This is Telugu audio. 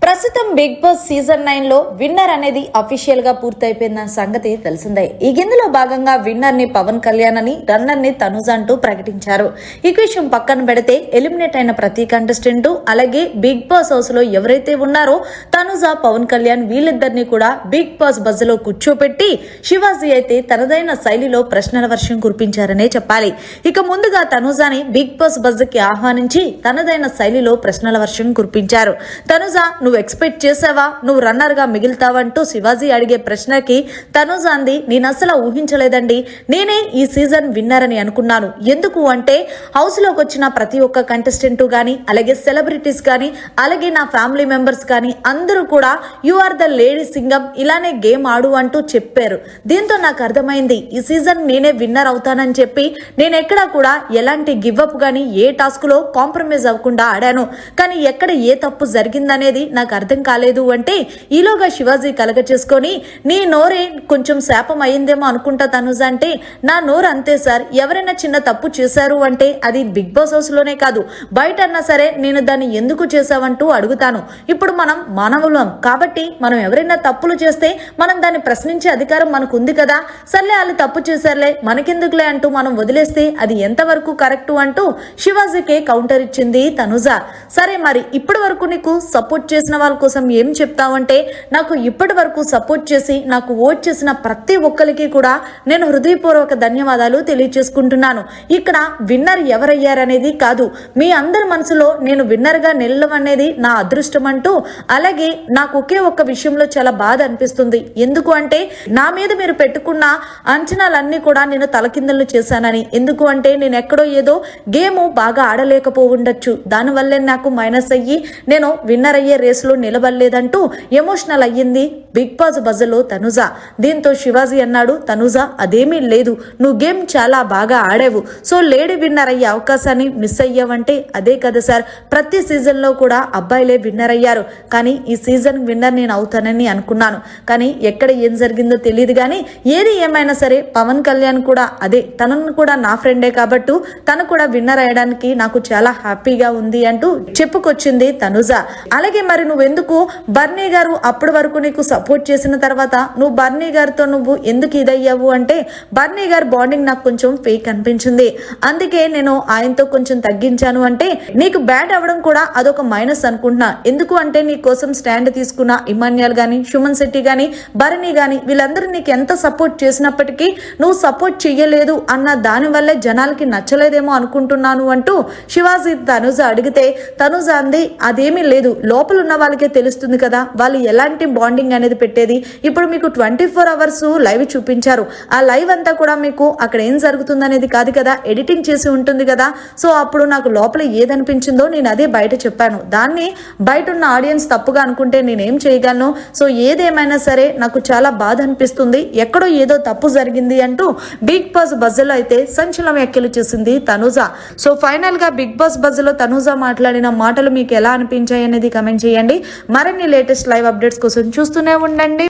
ప్రస్తుతం బిగ్ బాస్ సీజన్ 9 లో విన్నర్ అనేది అఫీషియల్ గా పూర్తయిపోయిన సంగతి తెలిసిందే. ఈ గిందులో భాగంగా విన్నర్ ని పవన్ కళ్యాణ్ అని, రన్నర్ ని తనుజ అంటూ ప్రకటించారు. ఈ విషయం పక్కన పెడితే ఎలిమినేట్ అయిన ప్రతి కంటెస్టెంట్ అలాగే బిగ్ బాస్ హౌస్ లో ఎవరైతే ఉన్నారో తనుజ, పవన్ కళ్యాణ్ వీళ్ళిద్దరిని కూడా బిగ్ బాస్ బజ్ లో కూర్చోపెట్టి శివాజీ అయితే తనదైన శైలిలో ప్రశ్నల వర్షం కురిపించారనే చెప్పాలి. ఇక ముందుగా తనుజని బిగ్ బాస్ బజ్ కి ఆహ్వానించి తనదైన శైలిలో ప్రశ్నల వర్షం కురిపించారు. తనుజ, నువ్వు ఎక్స్పెక్ట్ చేసావా నువ్వు రన్నర్ గా మిగులుతావంటూ శివాజీ అడిగే ప్రశ్నకి తనుజ అంది, నేను అసలు ఊహించలేదండి, నేనే ఈ సీజన్ విన్నర్ అని అనుకున్నాను. ఎందుకు అంటే హౌస్ లోకి వచ్చిన ప్రతి ఒక్క కంటెస్టెంట్ గానీ, అలాగే సెలబ్రిటీస్ కానీ, అలాగే నా ఫ్యామిలీ మెంబర్స్ కానీ అందరూ కూడా you are the lady Singam, ఇలానే గేమ్ ఆడు అంటూ చెప్పారు. దీంతో నాకు అర్థమైంది ఈ సీజన్ నేనే విన్నర్ అవుతానని చెప్పి నేను ఎక్కడా కూడా ఎలాంటి గివ్అప్ గానీ ఏ టాస్క్ లో కాంప్రమైజ్ అవ్వకుండా ఆడాను. కానీ ఎక్కడ ఏ తప్పు జరిగిందనేది నాకు అర్థం కాలేదు అంటే ఈలోగా శివాజీ కలగ చేసుకొని, నీ నోరే కొంచెం శాపం అయిందేమో అనుకుంటా తనుజ అంటే, నా నోరు అంతే సార్, ఎవరైనా చిన్న తప్పు చేశారు అంటే అది బిగ్ బాస్ హౌస్ లోనే కాదు బయట అన్నా సరే నేను దాన్ని ఎందుకు చేశావంటూ అడుగుతాను. ఇప్పుడు మనం మానవులం కాబట్టి మనం ఎవరైనా తప్పులు చేస్తే మనం దాన్ని ప్రశ్నించే అధికారం మనకు ఉంది కదా. సర్లే వాళ్ళు తప్పు చేశారులే మనకెందుకులే అంటూ మనం వదిలేస్తే అది ఎంతవరకు కరెక్టు అంటూ శివాజీకే కౌంటర్ ఇచ్చింది తనుజ. సరే మరి ఇప్పటి వరకు నీకు సపోర్ట్ చేసిన వాళ్ళ కోసం ఏం చెప్తావంటే, నాకు ఇప్పటి వరకు సపోర్ట్ చేసి నాకు ఓట్ చేసిన ప్రతి ఒక్కరికి కూడా నేను హృదయపూర్వక ధన్యవాదాలు తెలియజేసుకుంటున్నాను. ఇక్కడ విన్నర్ ఎవరయ్యారనేది కాదు, మీ అందరి మనసులో నేను విన్నర్ గా నిలవడం అనేది నా అదృష్టం అంటూ, అలాగే నాకు ఒకే ఒక్క విషయంలో చాలా బాధ అనిపిస్తుంది. ఎందుకు అంటే నా మీద మీరు పెట్టుకున్న అంచనాలన్నీ కూడా నేను తలకిందలు చేశానని. ఎందుకు అంటే నేను ఎక్కడో ఏదో గేమ్ బాగా ఆడలేకపోవచ్చు, దానివల్లే నాకు మైనస్ అయ్యి నేను విన్నర్ అయ్యే రేసులో నిలబడలేదంటూ ఎమోషనల్ అయ్యింది బిగ్ బాస్ బజ్లో తనుజ. దీంతో శివాజీ అన్నాడు, తనుజ అదేమీ లేదు, నువ్వు గేమ్ చాలా బాగా ఆడావు, సో లేడీ విన్నర్ అయ్యే అవకాశాన్ని మిస్ అయ్యావంటే అదే కదా సార్, ప్రతి సీజన్ లో కూడా అబ్బాయిలే విన్నర్ అయ్యారు, కానీ ఈ సీజన్ విన్నర్ నేను అవుతానని అనుకున్నాను. కానీ ఎక్కడ ఏం జరిగిందో తెలియదు. కానీ ఏది ఏమైనా సరే పవన్ కళ్యాణ్ కూడా అదే, తనను కూడా నా ఫ్రెండే కాబట్టి తను కూడా విన్నర్ అయ్యడానికి నాకు చాలా హ్యాపీగా ఉంది అంటూ చెప్పుకొచ్చింది తనుజ. అలాగే మరి నువ్వెందుకు బర్నీ గారు అప్పటి వరకు నీకు సపోర్ట్ చేసిన తర్వాత నువ్వు బర్నీ గారితో నువ్వు ఎందుకు ఇదయ్యావు అంటే, బర్నీ గారి బాండింగ్ నాకు కొంచెం ఫేక్ అనిపించింది, అందుకే నేను ఆయనతో కొంచెం తగ్గించాను అంటే, నీకు బ్యాడ్ అవ్వడం కూడా అదొక మైనస్ అనుకుంటున్నా. ఎందుకు అంటే నీ కోసం స్టాండ్ తీసుకున్న ఇమాన్యుయల్ గాని, సుమన్ శెట్టి గాని, బర్నీ గాని వీళ్ళందరూ నీకు ఎంత సపోర్ట్ చేసినప్పటికీ నువ్వు సపోర్ట్ చెయ్యలేదు అన్న దాని వల్లే జనాలకి నచ్చలేదేమో అనుకుంటున్నాను అంటూ శివాజీ తనుజ అడిగితే తనుజ అంది, అదేమీ లేదు, లోపల ఉన్న వాళ్ళకే తెలుస్తుంది కదా వాళ్ళు ఎలాంటి బాండింగ్ అనేది పెట్టేది. ఇప్పుడు మీకు 24 hours లైవ్ చూపించారు, ఆ లైవ్ అంతా కూడా మీకు అక్కడ ఏం జరుగుతుంది అనేది కాదు కదా, ఎడిటింగ్ చేసి ఉంటుంది కదా. సో అప్పుడు నాకు లోపల ఏదనిపించిందో నేను అదే బయట చెప్పాను, దాన్ని బయట ఉన్న ఆడియన్స్ తప్పుగా అనుకుంటే నేనేం చేయగలను. సో ఏదేమైనా సరే నాకు చాలా బాధ అనిపిస్తుంది, ఎక్కడో ఏదో తప్పు జరిగింది అంటూ బిగ్ బాస్ బజ్ లో అయితే సంచలన వ్యాఖ్యలు చేసింది తనుజ. సో ఫైనల్ గా బిగ్ బాస్ బజ్ లో తనుజ మాట్లాడిన మాటలు మీకు ఎలా అనిపించాయి అనేది కమెంట్ చేయండి. మరిన్ని లేటెస్ట్ లైవ్ అప్డేట్స్ కోసం చూస్తూనే ఉండండి.